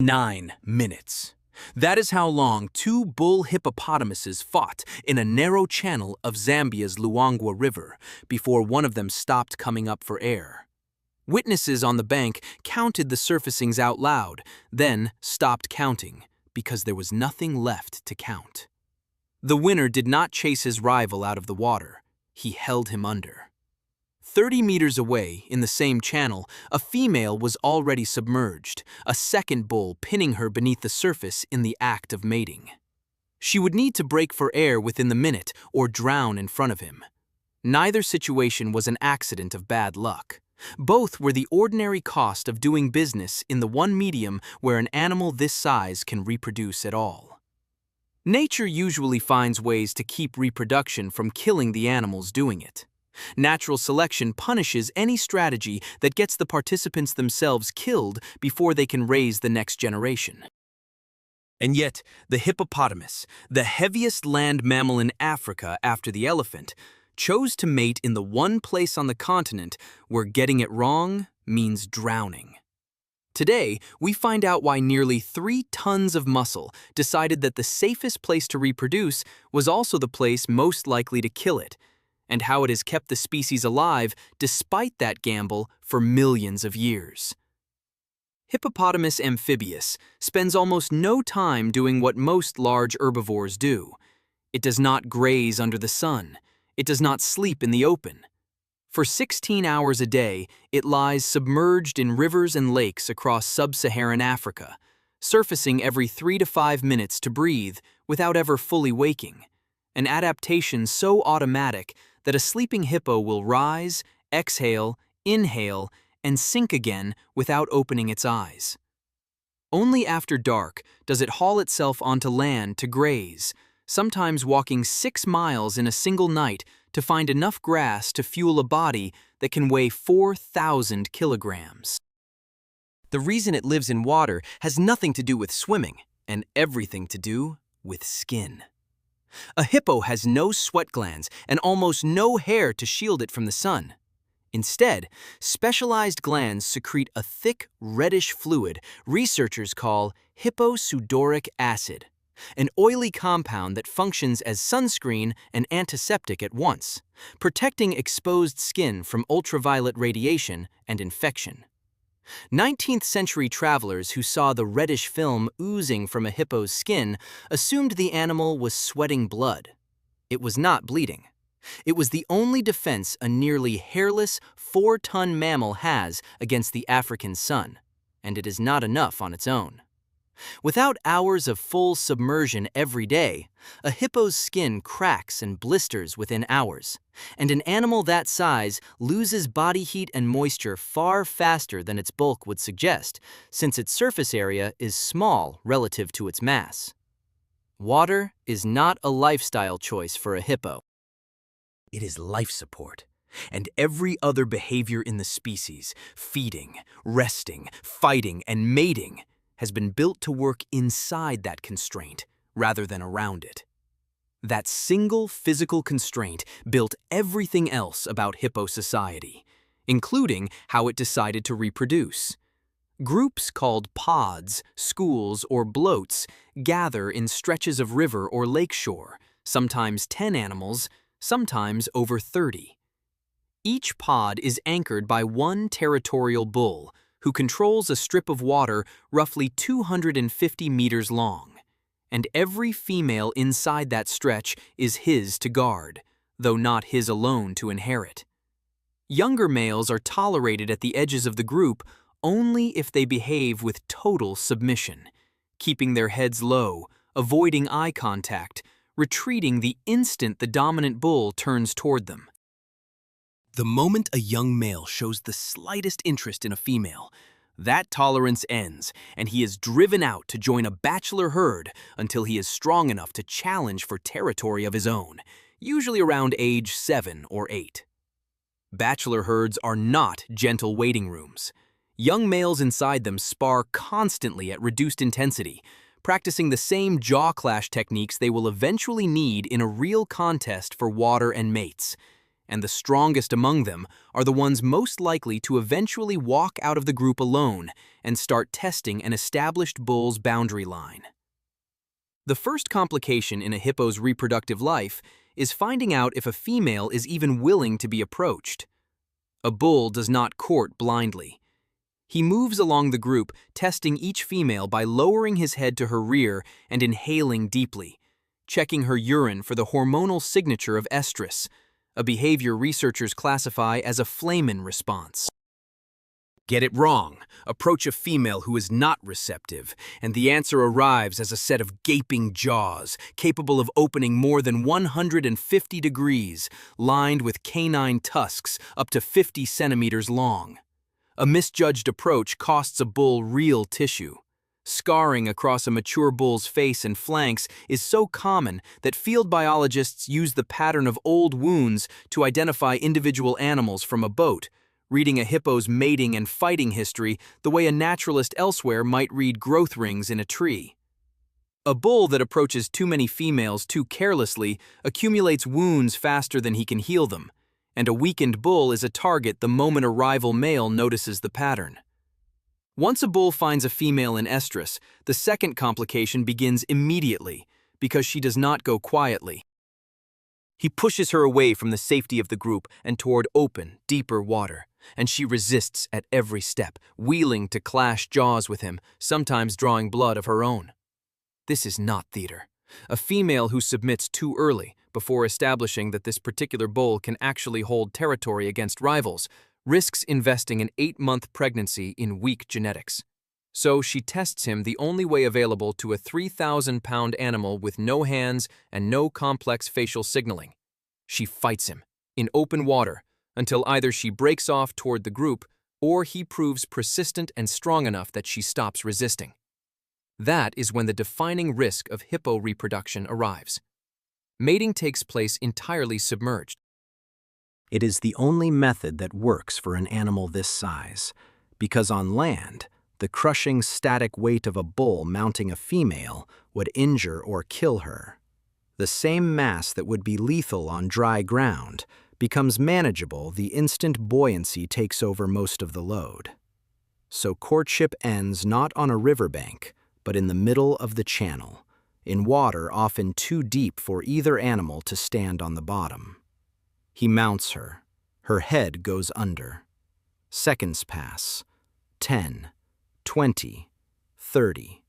9 minutes. That is how long two bull hippopotamuses fought in a narrow channel of Zambia's Luangwa River before one of them stopped coming up for air. Witnesses on the bank counted the surfacings out loud, then stopped counting because there was nothing left to count. The winner did not chase his rival out of the water. He held him under. 30 meters away, in the same channel, a female was already submerged, a second bull pinning her beneath the surface in the act of mating. She would need to break for air within the minute or drown in front of him. Neither situation was an accident of bad luck. Both were the ordinary cost of doing business in the one medium where an animal this size can reproduce at all. Nature usually finds ways to keep reproduction from killing the animals doing it. Natural selection punishes any strategy that gets the participants themselves killed before they can raise the next generation. And yet, the hippopotamus, the heaviest land mammal in Africa after the elephant, chose to mate in the one place on the continent where getting it wrong means drowning. Today, we find out why nearly 3 tons of muscle decided that the safest place to reproduce was also the place most likely to kill it, and how it has kept the species alive despite that gamble for millions of years. Hippopotamus amphibius spends almost no time doing what most large herbivores do. It does not graze under the sun. It does not sleep in the open. For 16 hours a day, it lies submerged in rivers and lakes across sub-Saharan Africa, surfacing every 3 to 5 minutes to breathe without ever fully waking, an adaptation so automatic that a sleeping hippo will rise, exhale, inhale, and sink again without opening its eyes. Only after dark does it haul itself onto land to graze, sometimes walking 6 miles in a single night to find enough grass to fuel a body that can weigh 4,000 kilograms. The reason it lives in water has nothing to do with swimming and everything to do with skin. A hippo has no sweat glands and almost no hair to shield it from the sun. Instead, specialized glands secrete a thick, reddish fluid researchers call hipposudoric acid, an oily compound that functions as sunscreen and antiseptic at once, protecting exposed skin from ultraviolet radiation and infection. 19th-century travelers who saw the reddish film oozing from a hippo's skin assumed the animal was sweating blood. It was not bleeding. It was the only defense a nearly hairless 4-ton mammal has against the African sun, and it is not enough on its own. Without hours of full submersion every day, a hippo's skin cracks and blisters within hours, and an animal that size loses body heat and moisture far faster than its bulk would suggest, since its surface area is small relative to its mass. Water is not a lifestyle choice for a hippo. It is life support, and every other behavior in the species, feeding, resting, fighting, and mating, has been built to work inside that constraint rather than around it. That single physical constraint built everything else about hippo society, including how it decided to reproduce. Groups called pods, schools, or bloats gather in stretches of river or lakeshore, sometimes 10 animals, sometimes over 30. Each pod is anchored by one territorial bull, who controls a strip of water roughly 250 meters long, and every female inside that stretch is his to guard, though not his alone to inherit. Younger males are tolerated at the edges of the group only if they behave with total submission, keeping their heads low, avoiding eye contact, retreating the instant the dominant bull turns toward them. The moment a young male shows the slightest interest in a female, that tolerance ends, and he is driven out to join a bachelor herd until he is strong enough to challenge for territory of his own, usually around age 7 or 8. Bachelor herds are not gentle waiting rooms. Young males inside them spar constantly at reduced intensity, practicing the same jaw clash techniques they will eventually need in a real contest for water and mates. and the strongest among them are the ones most likely to eventually walk out of the group alone and start testing an established bull's boundary line. The first complication in a hippo's reproductive life is finding out if a female is even willing to be approached. A bull does not court blindly. He moves along the group, testing each female by lowering his head to her rear and inhaling deeply, checking her urine for the hormonal signature of estrus, a behavior researchers classify as a flamen response. Get it wrong. Approach a female who is not receptive, and the answer arrives as a set of gaping jaws, capable of opening more than 150 degrees, lined with canine tusks up to 50 centimeters long. A misjudged approach costs a bull real tissue. Scarring across a mature bull's face and flanks is so common that field biologists use the pattern of old wounds to identify individual animals from a boat, reading a hippo's mating and fighting history the way a naturalist elsewhere might read growth rings in a tree. A bull that approaches too many females too carelessly accumulates wounds faster than he can heal them, and a weakened bull is a target the moment a rival male notices the pattern. Once a bull finds a female in estrus, the second complication begins immediately because she does not go quietly. He pushes her away from the safety of the group and toward open, deeper water, and she resists at every step, wheeling to clash jaws with him, sometimes drawing blood of her own. This is not theater. A female who submits too early, before establishing that this particular bull can actually hold territory against rivals, risks investing an 8-month pregnancy in weak genetics. So she tests him the only way available to a 3,000-pound animal with no hands and no complex facial signaling. She fights him, in open water, until either she breaks off toward the group or he proves persistent and strong enough that she stops resisting. That is when the defining risk of hippo reproduction arrives. Mating takes place entirely submerged. It is the only method that works for an animal this size, because on land, the crushing static weight of a bull mounting a female would injure or kill her. The same mass that would be lethal on dry ground becomes manageable the instant buoyancy takes over most of the load. So courtship ends not on a riverbank, but in the middle of the channel, in water often too deep for either animal to stand on the bottom. He mounts her. Her head goes under. Seconds pass. 10, 20, 30,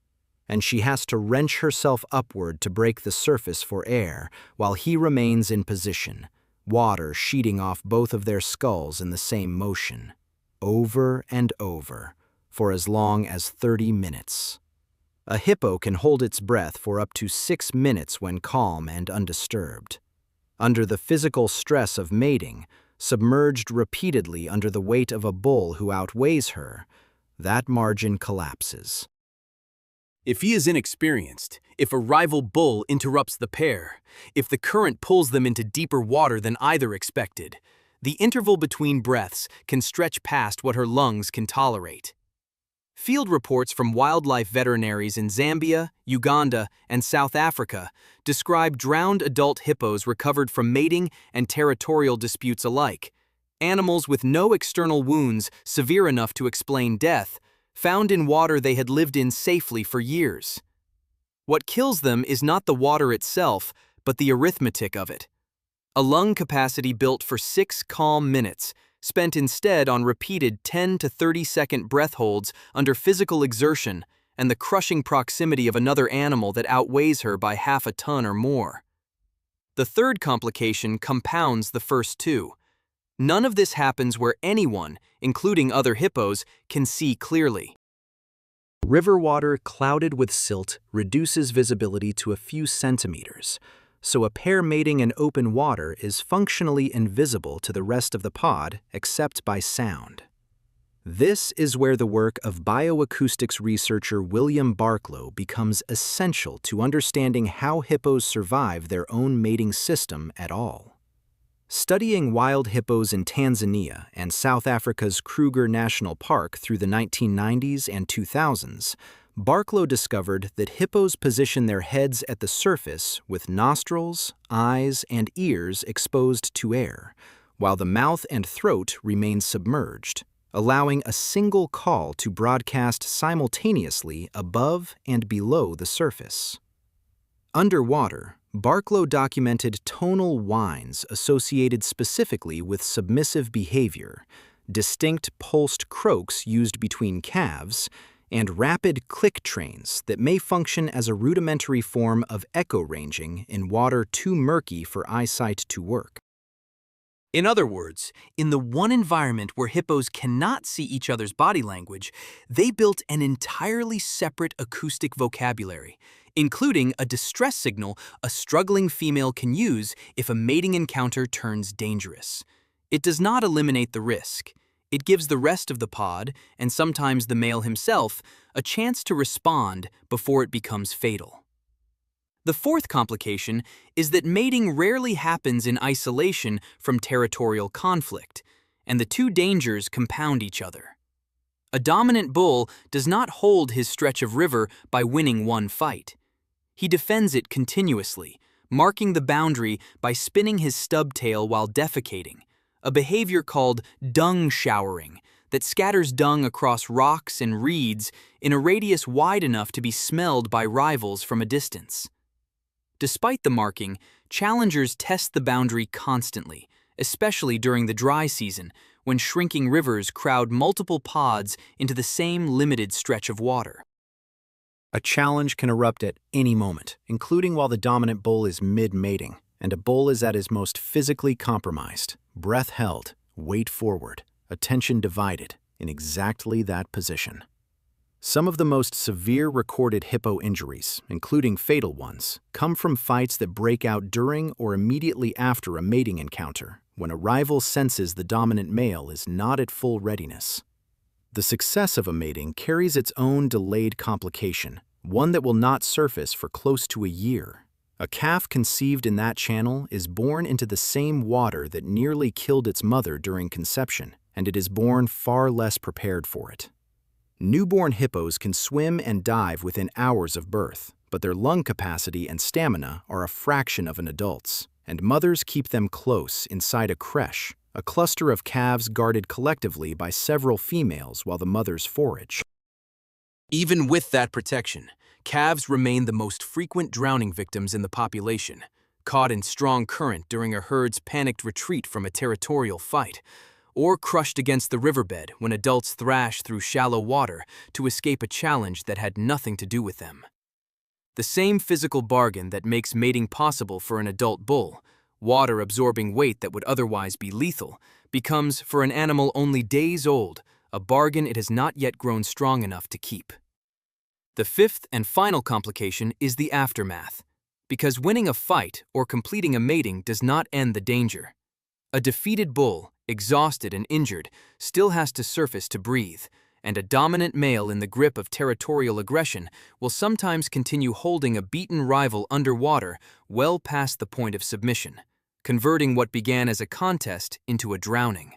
and she has to wrench herself upward to break the surface for air while he remains in position, water sheeting off both of their skulls in the same motion, over and over, for as long as 30 minutes. A hippo can hold its breath for up to 6 minutes when calm and undisturbed. Under the physical stress of mating, submerged repeatedly under the weight of a bull who outweighs her, that margin collapses. If he is inexperienced, if a rival bull interrupts the pair, if the current pulls them into deeper water than either expected, the interval between breaths can stretch past what her lungs can tolerate. Field reports from wildlife veterinaries in Zambia, Uganda, and South Africa describe drowned adult hippos recovered from mating and territorial disputes alike, animals with no external wounds severe enough to explain death, found in water they had lived in safely for years. What kills them is not the water itself, but the arithmetic of it. A lung capacity built for 6 calm minutes, spent instead on repeated 10 to 30-second breath holds under physical exertion and the crushing proximity of another animal that outweighs her by half a ton or more. The third complication compounds the first two. None of this happens where anyone, including other hippos, can see clearly. River water clouded with silt reduces visibility to a few centimeters, so a pair mating in open water is functionally invisible to the rest of the pod except by sound. This is where the work of bioacoustics researcher William Barklow becomes essential to understanding how hippos survive their own mating system at all. Studying wild hippos in Tanzania and South Africa's Kruger National Park through the 1990s and 2000s, Barklow discovered that hippos position their heads at the surface with nostrils, eyes, and ears exposed to air, while the mouth and throat remain submerged, allowing a single call to broadcast simultaneously above and below the surface. Underwater, Barklow documented tonal whines associated specifically with submissive behavior, distinct pulsed croaks used between calves, and rapid click trains that may function as a rudimentary form of echo ranging in water too murky for eyesight to work. In other words, in the one environment where hippos cannot see each other's body language, they built an entirely separate acoustic vocabulary, including a distress signal a struggling female can use if a mating encounter turns dangerous. It does not eliminate the risk. It gives the rest of the pod, and sometimes the male himself, a chance to respond before it becomes fatal. The fourth complication is that mating rarely happens in isolation from territorial conflict, and the two dangers compound each other. A dominant bull does not hold his stretch of river by winning one fight. He defends it continuously, marking the boundary by spinning his stub tail while defecating, a behavior called dung showering that scatters dung across rocks and reeds in a radius wide enough to be smelled by rivals from a distance. Despite the marking, challengers test the boundary constantly, especially during the dry season, when shrinking rivers crowd multiple pods into the same limited stretch of water. A challenge can erupt at any moment, including while the dominant bull is mid-mating, and a bull is at his most physically compromised, breath held, weight forward, attention divided, in exactly that position. Some of the most severe recorded hippo injuries, including fatal ones, come from fights that break out during or immediately after a mating encounter, when a rival senses the dominant male is not at full readiness. The success of a mating carries its own delayed complication, one that will not surface for close to a year. A calf conceived in that channel is born into the same water that nearly killed its mother during conception, and it is born far less prepared for it. Newborn hippos can swim and dive within hours of birth, but their lung capacity and stamina are a fraction of an adult's, and mothers keep them close inside a creche, a cluster of calves guarded collectively by several females while the mothers forage. Even with that protection, calves remain the most frequent drowning victims in the population, caught in strong current during a herd's panicked retreat from a territorial fight, or crushed against the riverbed when adults thrash through shallow water to escape a challenge that had nothing to do with them. The same physical bargain that makes mating possible for an adult bull, water absorbing weight that would otherwise be lethal, becomes, for an animal only days old, a bargain it has not yet grown strong enough to keep. The fifth and final complication is the aftermath, because winning a fight or completing a mating does not end the danger. A defeated bull, exhausted and injured, still has to surface to breathe, and a dominant male in the grip of territorial aggression will sometimes continue holding a beaten rival underwater well past the point of submission, converting what began as a contest into a drowning.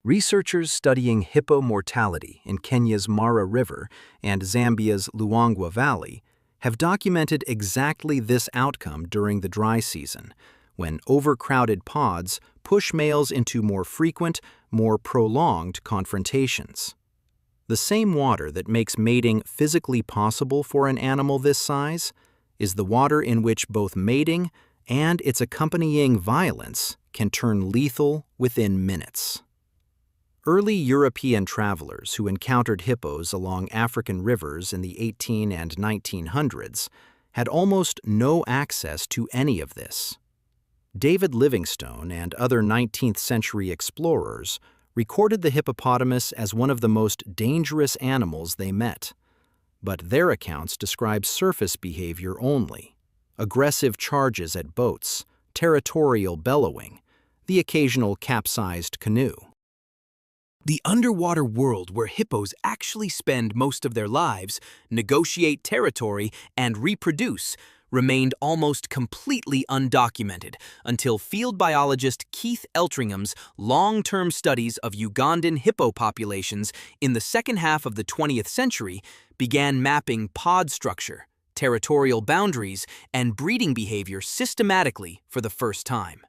Researchers studying hippo mortality in Kenya's Mara River and Zambia's Luangwa Valley have documented exactly this outcome during the dry season, when overcrowded pods push males into more frequent, more prolonged confrontations. The same water that makes mating physically possible for an animal this size is the water in which both mating and its accompanying violence can turn lethal within minutes. Early European travelers who encountered hippos along African rivers in the 18 and 1900s had almost no access to any of this. David Livingstone and other 19th-century explorers recorded the hippopotamus as one of the most dangerous animals they met, but their accounts describe surface behavior only: aggressive charges at boats, territorial bellowing, the occasional capsized canoe. The underwater world where hippos actually spend most of their lives, negotiate territory, and reproduce remained almost completely undocumented until field biologist Keith Eltringham's long-term studies of Ugandan hippo populations in the second half of the 20th century began mapping pod structure, territorial boundaries, and breeding behavior systematically for the first time.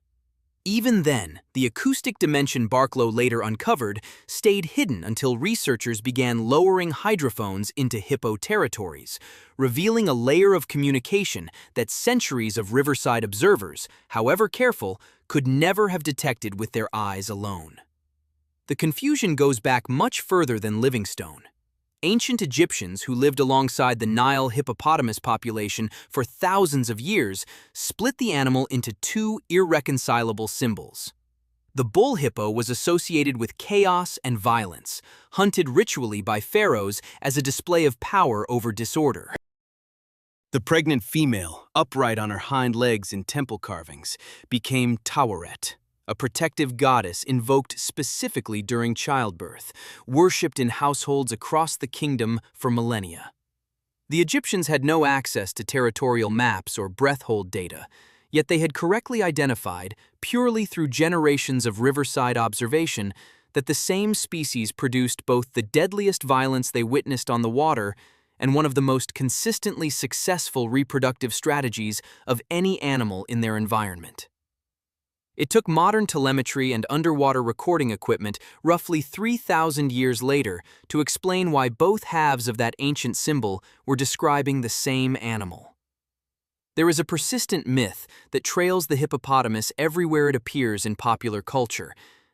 Even then, the acoustic dimension Barklow later uncovered stayed hidden until researchers began lowering hydrophones into hippo territories, revealing a layer of communication that centuries of riverside observers, however careful, could never have detected with their eyes alone. The confusion goes back much further than Livingstone. Ancient Egyptians who lived alongside the Nile hippopotamus population for thousands of years split the animal into two irreconcilable symbols. The bull hippo was associated with chaos and violence, hunted ritually by pharaohs as a display of power over disorder. The pregnant female, upright on her hind legs in temple carvings, became Taweret, a protective goddess invoked specifically during childbirth, worshipped in households across the kingdom for millennia. The Egyptians had no access to territorial maps or breath hold data, yet they had correctly identified, purely through generations of riverside observation, that the same species produced both the deadliest violence they witnessed on the water and one of the most consistently successful reproductive strategies of any animal in their environment. It took modern telemetry and underwater recording equipment roughly 3,000 years later to explain why both halves of that ancient symbol were describing the same animal. There is a persistent myth that trails the hippopotamus everywhere it appears in popular culture,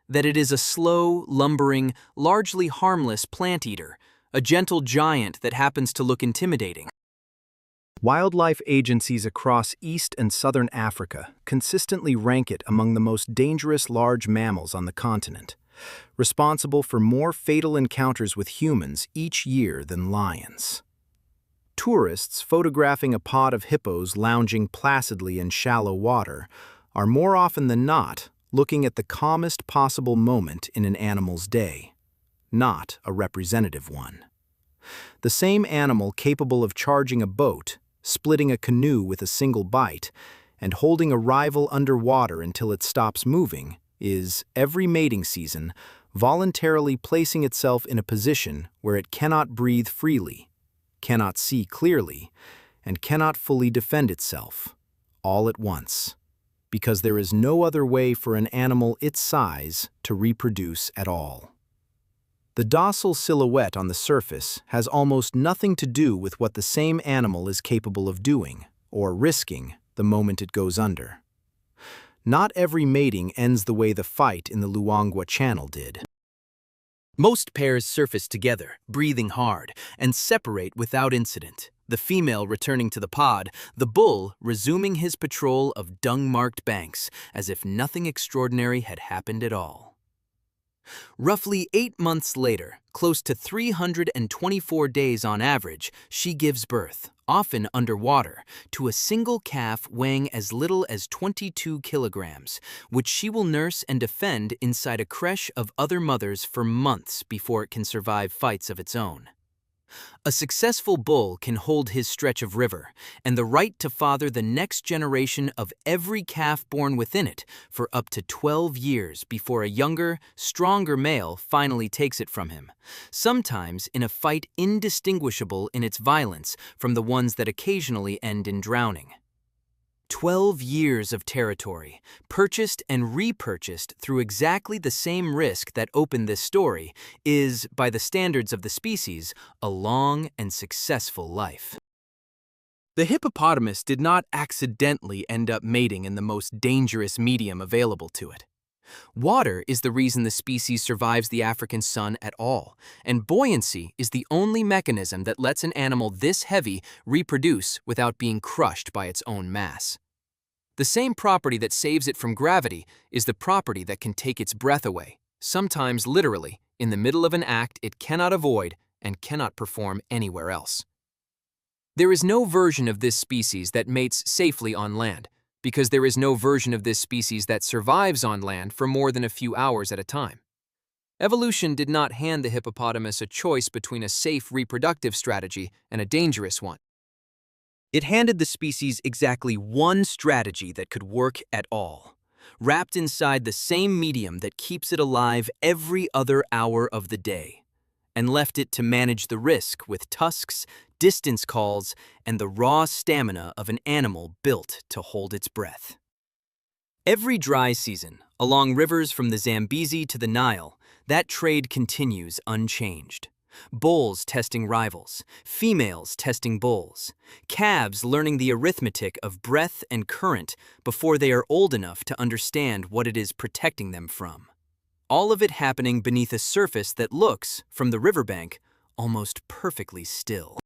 that it is a slow, lumbering, largely harmless plant eater, a gentle giant that happens to look intimidating. Wildlife agencies across East and Southern Africa consistently rank it among the most dangerous large mammals on the continent, responsible for more fatal encounters with humans each year than lions. Tourists photographing a pod of hippos lounging placidly in shallow water are more often than not looking at the calmest possible moment in an animal's day, not a representative one. The same animal capable of charging a boat, splitting a canoe with a single bite, and holding a rival underwater until it stops moving, is, every mating season, voluntarily placing itself in a position where it cannot breathe freely, cannot see clearly, and cannot fully defend itself, all at once, because there is no other way for an animal its size to reproduce at all. The docile silhouette on the surface has almost nothing to do with what the same animal is capable of doing, or risking, the moment it goes under. Not every mating ends the way the fight in the Luangwa Channel did. Most pairs surface together, breathing hard, and separate without incident, the female returning to the pod, the bull resuming his patrol of dung-marked banks as if nothing extraordinary had happened at all. Roughly 8 months later, close to 324 days on average, she gives birth, often underwater, to a single calf weighing as little as 22 kilograms, which she will nurse and defend inside a creche of other mothers for months before it can survive fights of its own. A successful bull can hold his stretch of river and the right to father the next generation of every calf born within it for up to 12 years before a younger, stronger male finally takes it from him, sometimes in a fight indistinguishable in its violence from the ones that occasionally end in drowning. 12 years of territory, purchased and repurchased through exactly the same risk that opened this story, is, by the standards of the species, a long and successful life. The hippopotamus did not accidentally end up mating in the most dangerous medium available to it. Water is the reason the species survives the African sun at all, and buoyancy is the only mechanism that lets an animal this heavy reproduce without being crushed by its own mass. The same property that saves it from gravity is the property that can take its breath away, sometimes literally, in the middle of an act it cannot avoid and cannot perform anywhere else. There is no version of this species that mates safely on land, because there is no version of this species that survives on land for more than a few hours at a time. Evolution did not hand the hippopotamus a choice between a safe reproductive strategy and a dangerous one. It handed the species exactly one strategy that could work at all, wrapped inside the same medium that keeps it alive every other hour of the day, and left it to manage the risk with tusks, distance calls, and the raw stamina of an animal built to hold its breath. Every dry season, along rivers from the Zambezi to the Nile, that trade continues unchanged. Bulls testing rivals, females testing bulls, calves learning the arithmetic of breath and current before they are old enough to understand what it is protecting them from. All of it happening beneath a surface that looks, from the riverbank, almost perfectly still.